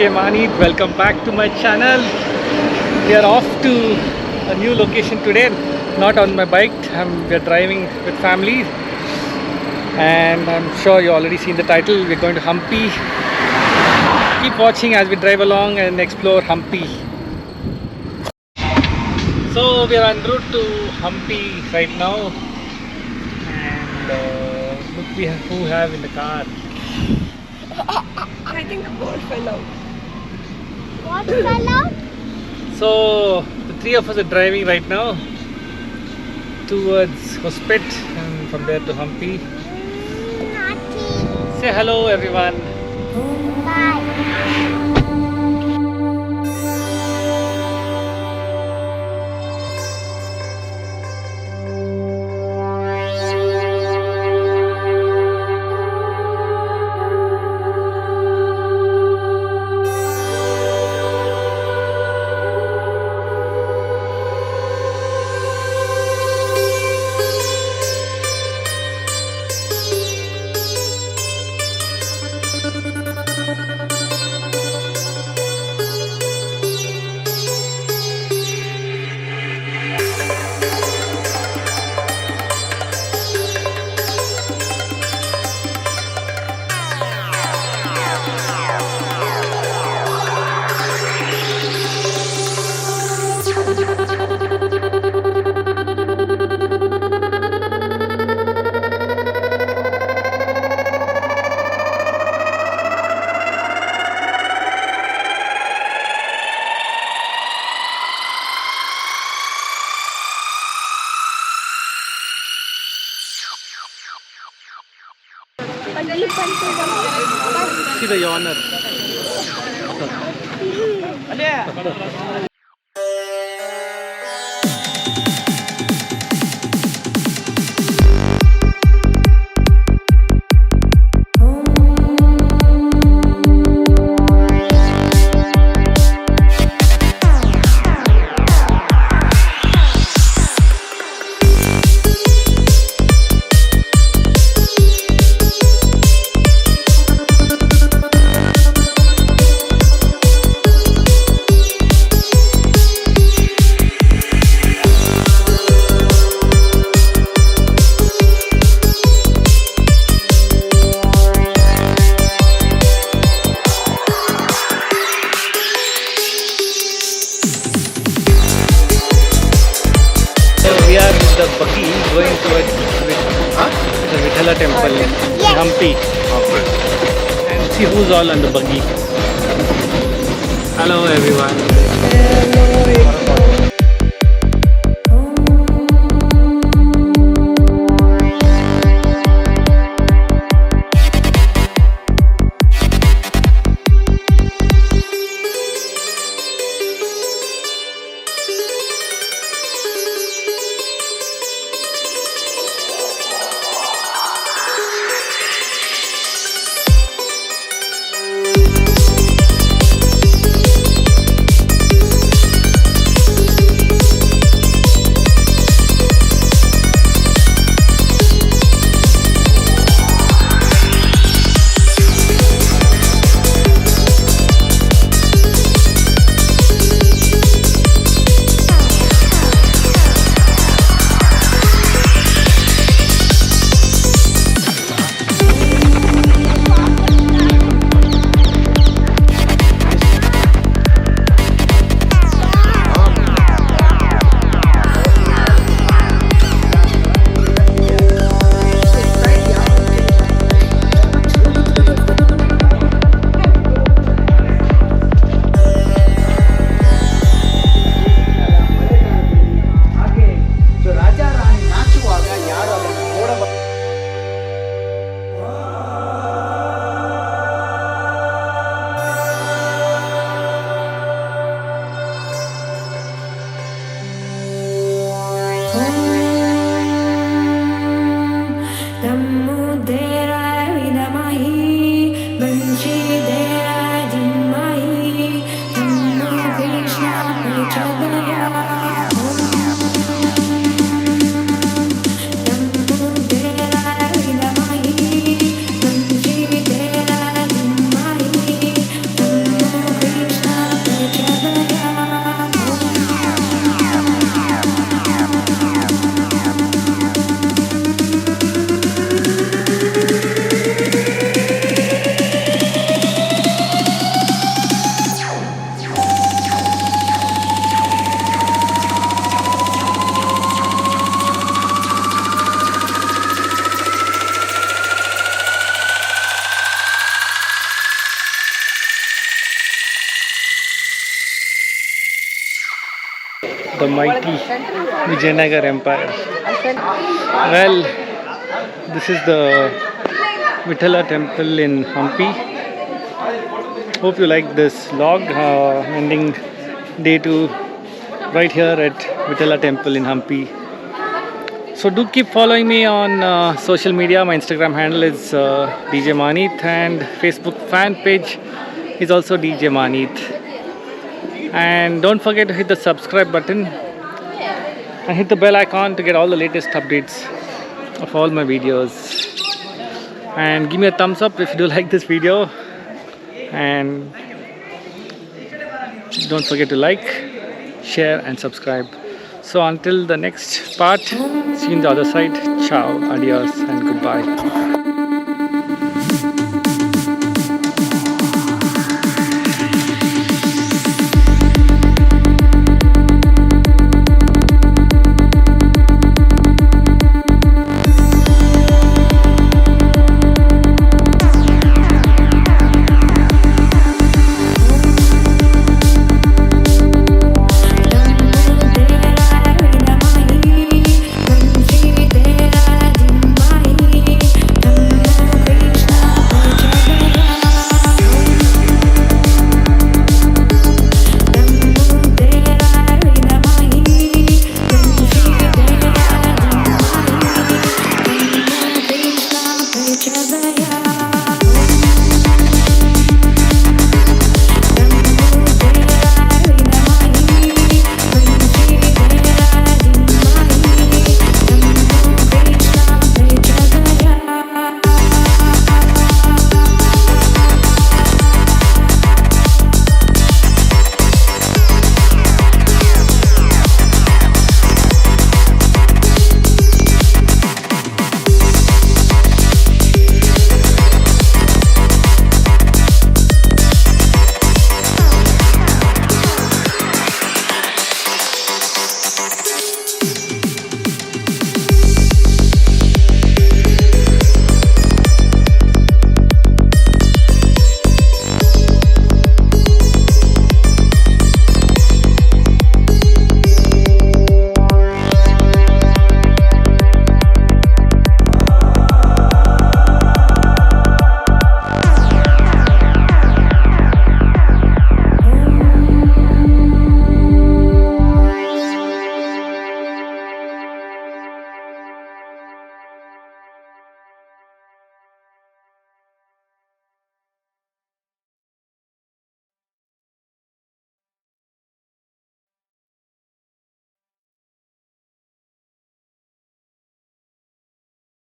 Djmahaneet. Welcome back to my channel. We are off to a new location today. Not on my bike. We are driving with family, and I'm sure you already seen the title. We're going to Hampi. Keep watching as we drive along and explore Hampi. So we are en route to Hampi right now, and look who we have in the car. I think a bird fell out. What fell out? So the three of us are driving right now towards Hosapete and from there to Hampi. Naughty. Say hello everyone. Bye. See the owner. We are in the buggy going towards the Vithala temple in Hampi. And see who's all on the buggy. Hello everyone. the mighty Vijayanagar Empire. Well, this is the Vithala temple in Hampi. Hope you like this vlog. Ending day 2 right here at Vithala temple in Hampi. So do keep following me on social media. My Instagram handle is Djmahaneet and Facebook fan page is also Djmahaneet. And don't forget to hit the subscribe button and hit the bell icon to get all the latest updates of all my videos. And give me a thumbs up if you do like this video. And don't forget to like, share and subscribe. So until the next part, see you on the other side. Ciao, adios and goodbye.